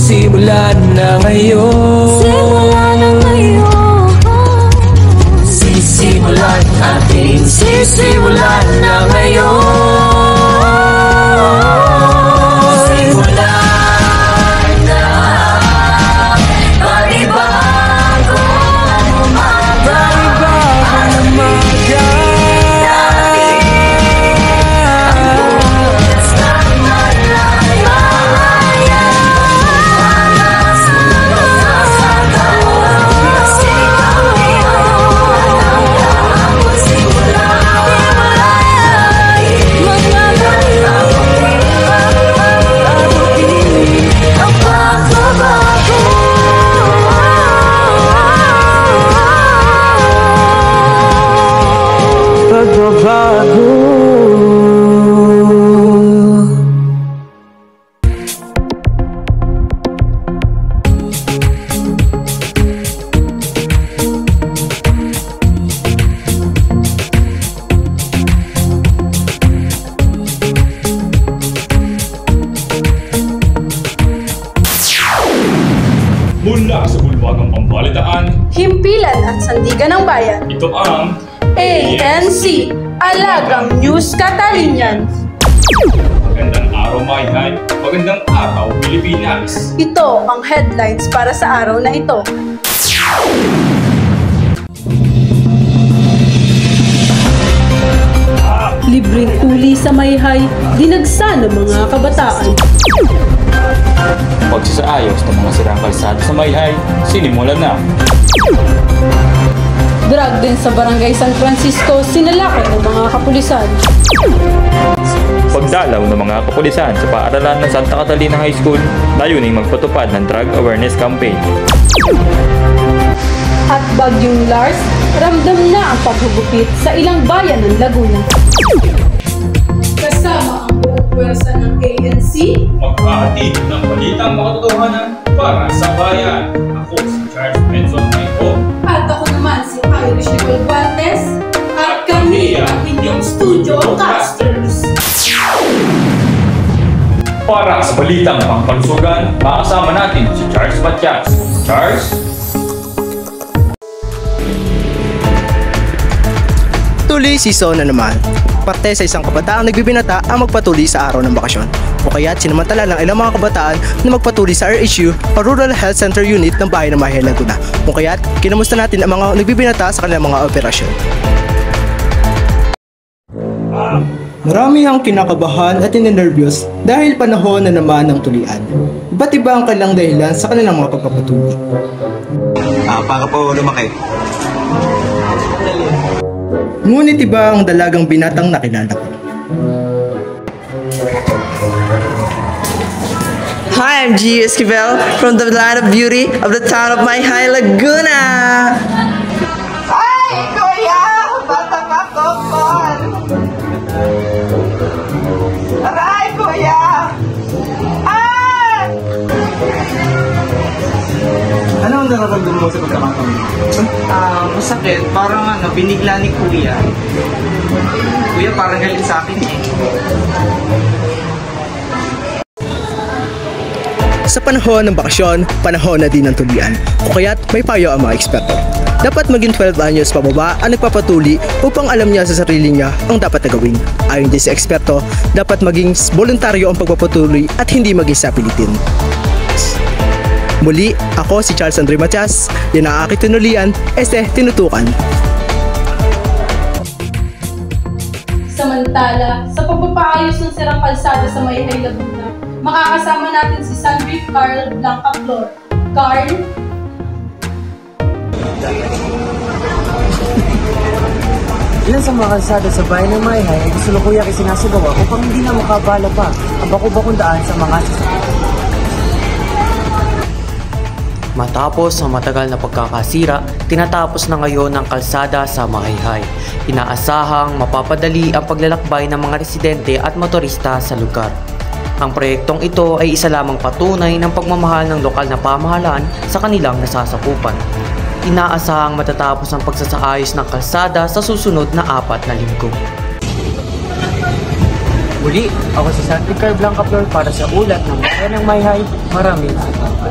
Simulan na ngayon. Simulan na ngayon. Sisimulan natin. Sisimulan na ngayon. Simulan na. Panibago ang umaga. Mula sa bulwagang pambalitaan, himpilan at sandigan ng bayan. ito ang ANC, Alagang News Catalinian. Magandang araw Mayhay, magandang araw Pilipinas. Ito ang headlines para sa araw na ito. Libreng uli sa Mayhay, dinagsa ng mga kabataan. Pagsasaayos ng mga sirang kalsada sa Mayhay, sinimulan na. Drag din sa Barangay San Francisco, sinalakay ng mga kapulisan. Pagdalaw ng mga kapulisan sa paaralan ng Santa Catalina High School, layuning magpatupad ng drug awareness campaign. At Bagyong Lars, ramdam na ang paghugupit sa ilang bayan ng Laguna. Kasama ang buong pwersa ng ANC, Maghahatid ng balitang makatotohanan para sa bayan. Ako si Charles Benson Mayho. at ako naman si Irish Nicole Valdes, at kami ang inyong studio casters. Para sa balitang pangkalusugan, makasama natin si Charles Matias. Charles? Tuloy season na naman. Parte sa isang kabataang nagbibinata ang magpatuloy sa araw ng bakasyon. O kaya't sinamantala ng ilang mga kabataan na magpatuloy sa RHU o Rural Health Center Unit ng Bayan ng Mayhay, Laguna. O kaya't kinamusta natin ang mga nagbibinata sa kanilang mga operasyon. Marami ang kinakabahan at ninenervyos dahil panahon na naman ng tulian. Iba't iba ang kanilang dahilan sa kanilang mga pagpapatuloy. Para po lumaki. Ngunit iba ang dalagang binatang nakilala ko. Hi, I'm Gio Esquivel from the land of beauty of the town of Mayhay, Laguna. Ay, kuya! Bata pa ko, Paul! Aray, kuya! Ah! Ano ang nararamdaman mo sa pagkamatang mo? Masakit. Parang binigla ni kuya. Kuya, parang galit sa akin eh. Sa panahon ng bakasyon, panahon na din ng tulian. O kaya't may payo ang mga eksperto. Dapat maging 12 anyos pababa ang nagpapatuli upang alam niya sa sarili niya ang dapat na gawin. Ayon din sa eksperto, dapat maging voluntaryo ang pagpapatuloy at hindi maging sa pilitin. Muli, ako si Charles Andre Matias, yan ang aking tinulian, tinutukan. Samantala, sa pagpapaayos ng sirang kalsada sa Mayhay, Laguna, makakasama natin si Sandri Carl Blanca Flor. Carl? Ilan sa mga kalsada sa bayan ng Mayhay ay kasalukuyan isinasagawa upang hindi na makabala pa ang bako-bakong daan sa mga sasakyan. Matapos ang matagal na pagkakasira, tinatapos na ngayon ang kalsada sa Mayhay. Inaasahang mapapadali ang paglalakbay ng mga residente at motorista sa lugar. Ang proyektong ito ay isa lamang patunay ng pagmamahal ng lokal na pamahalaan sa kanilang nasasakupan. Inaasahang matatapos ang pagsasaayos ng kalsada sa susunod na 4 na linggo. Muli, ako si Sandy Carl Blanca Flor para sa ulat ng Bayan ng Mayhay. Maraming salamat.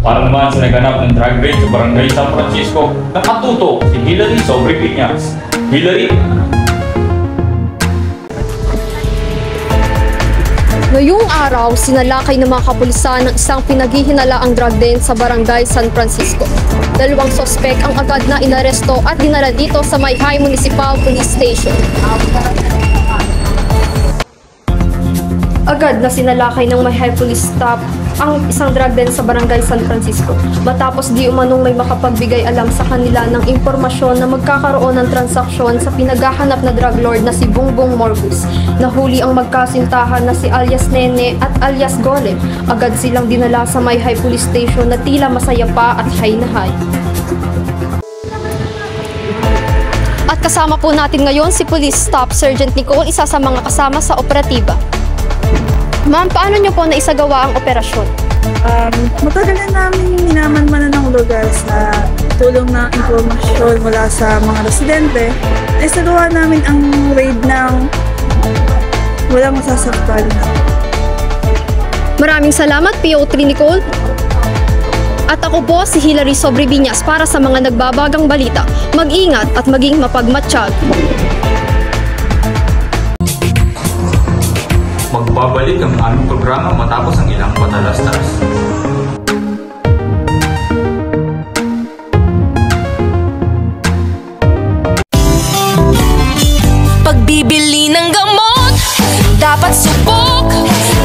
Para naman sa naganap ng drag race sa Barangay San Francisco, nakatuto si Hilary Sobrepiñas. Hilary! Ngayong araw, sinalakay ng mga kapulisan ng isang pinaghihinalaang drug den sa Barangay San Francisco. 2 sospek ang agad na inaresto at dinala dito sa Mayhay Municipal Police Station. Agad na sinalakay ng Mayhay Police Staff ang isang drug den sa Barangay San Francisco matapos di umanong may makapagbigay alam sa kanila ng impormasyon na magkakaroon ng transaksyon sa pinaghahanap na drug lord na si Bongbong Morgus. Nahuli ang magkasintahan na si alias Nene at alias Golem. Agad silang dinala sa Mayhay Police Station na tila masaya pa at high na high. At kasama po natin ngayon si Police Staff Sergeant Nicole, isa sa mga kasama sa operatiba. Ma'am, paano niyo po naisagawa ang operasyon? Matagal na namin minaman-manan ng lugar sa tulong ng impormasyon mula sa mga residente. Naisagawa namin ang raid ng walang masasaktan. Maraming salamat, PO3 Nicole. At ako po si Hilary Sobrepiñas para sa mga nagbabagang balita. Mag-ingat at maging mapagmatsyag. Magbabalik ang aming programa matapos ang ilang patalastas. Pagbibili ng gamot, dapat subok,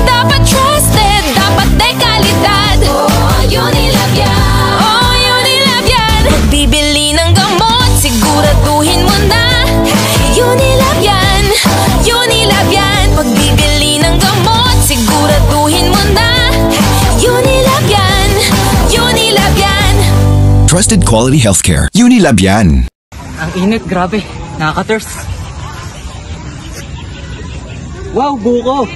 dapat trusted, dapat may kalidad. Oh, Unilab yan. Oh, Unilab yan. Pagbibili ng gamot, siguraduhin mo na. Unilab yan. Unilab yan. Pagbibili ng gamot, siguraduhin mo na. Unilab yan. Unilab yan. Trusted quality healthcare. Unilab yan. Ang init, grabe. Nakaka-thirst. Wow, buko!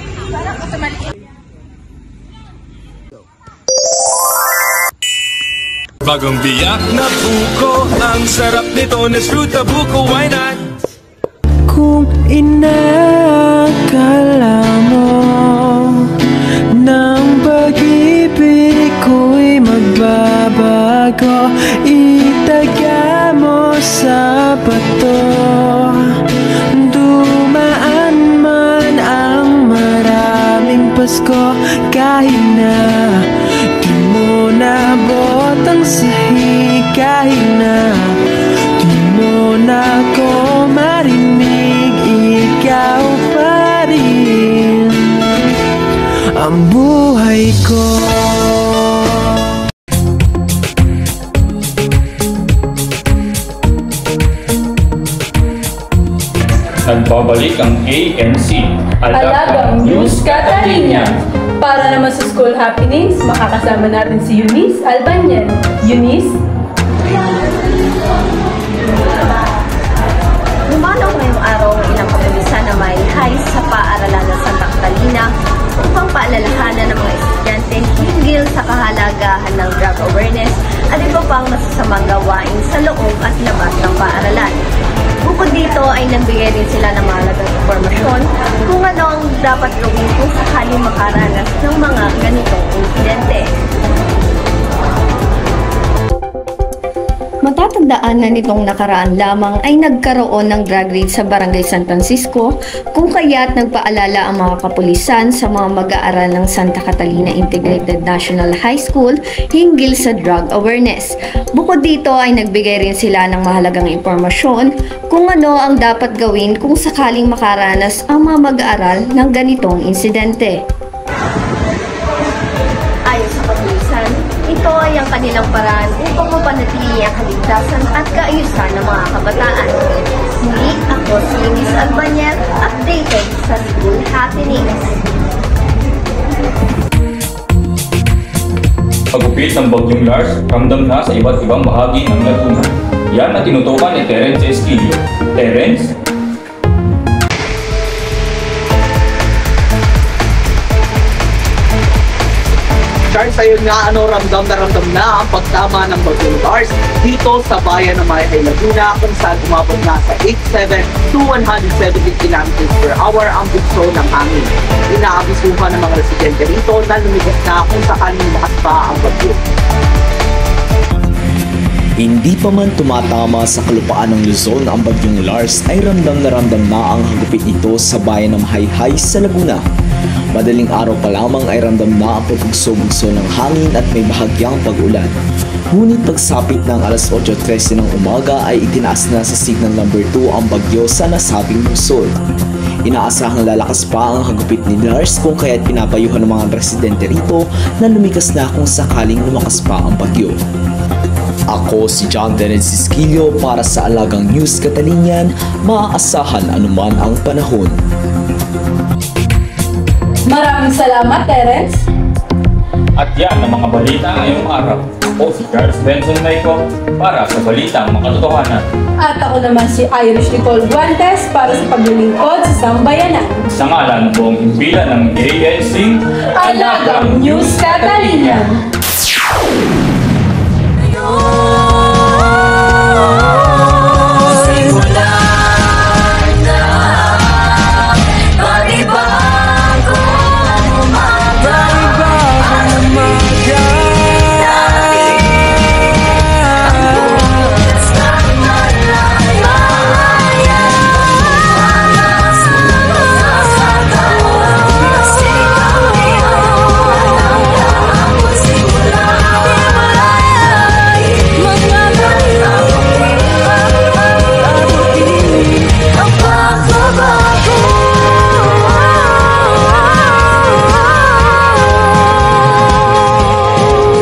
Bagong biyak na buko, ang sarap nito na fruta buko, why not? Kung inakala mo ng pag-ibig ko'y magbabago, itaga mo sa bato. Dumaan man ang maraming Pasko, kahit na di mo naabot ang sahig, kahit na di mo na ako marinig, ikaw pa rin ang buhay ko. Nagbabalik ang ANC, Alagang News Catalina. Para naman sa school happenings, makakasama natin si Eunice Albanian. Eunice? Dumalaw ngayong araw ng ilang kapulisan na may high sa paaralan ng Santa Catalina upang paalalahanan ng mga estudyante hinggil sa kahalagahan ng drug awareness at iba pang masasamang gawain sa loob at labas ng paaralan. Bukod dito ay nagbigay din sila ng mahalagang impormasyon kung ano ang dapat gawin kung sakaling makaranas ng mga ganitong insidente. Matatandaan na nitong nakaraan lamang ay nagkaroon ng drug raid sa Barangay San Francisco, kung kaya't nagpaalala ang mga kapulisan sa mga mag-aaral ng Santa Catalina Integrated National High School hinggil sa drug awareness. Bukod dito ay nagbigay rin sila ng mahalagang impormasyon kung ano ang dapat gawin kung sakaling makaranas ang mga mag-aaral ng ganitong insidente. Ayon sa kapulisan, ito ay ang kanilang paraan upang mapanatili ang kaligtasan at kaayusan ng mga kabataan. Muli, ako si Eunice Albanian, updated sa school happenings. Pagupit ng Bagyong Lars, ramdam na sa iba't ibang bahagi ng Laguna. Yan na tinutukan ni Terence Esquillo. Terence? Charles, ayun nga, ramdam na ang pagtama ng Bagyong Lars dito sa bayan ng Mayhay, Laguna, kung saan umabot na sa 87 to 170 km/h ang bugso ng hangin. Inaabisuhan ng mga residente rito na lumigas na kung sakaling lumakas pa ang bagyo. Hindi pa man tumatama sa kalupaan ng Luzon ang Bagyong Lars ay ramdam na ang hagupit nito sa bayan ng Mayhay sa Laguna. Madaling araw pa lamang ay ramdam na ang pagbugso-bugso ng hangin at may bahagyang pag-ulan. Ngunit pagsapit ng alas 8:13 ng umaga ay itinaas na sa signal number 2 ang bagyo sa nasabing lungsod. Inaasahang lalakas pa ang hagupit ni Lars kung kaya't pinapayuhan ng mga residente rito na lumikas na kung sakaling lumakas pa ang bagyo. Ako si John Dennis Sisquillo para sa Alagang News Catalinian, maaasahan anuman ang panahon. Maraming salamat, Terence. At yan ang mga balita ngayong araw. Ako si Charles Benson Mayco para sa Balitang Makatotohanan. At ako naman si Irish Nicole Guantes para sa paglilingkod sa Sambayanan. Sa ngalan ng buong himpilan ng ANC, Alagang News Catalinian.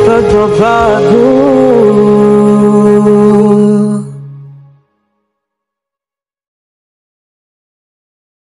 Pagbabago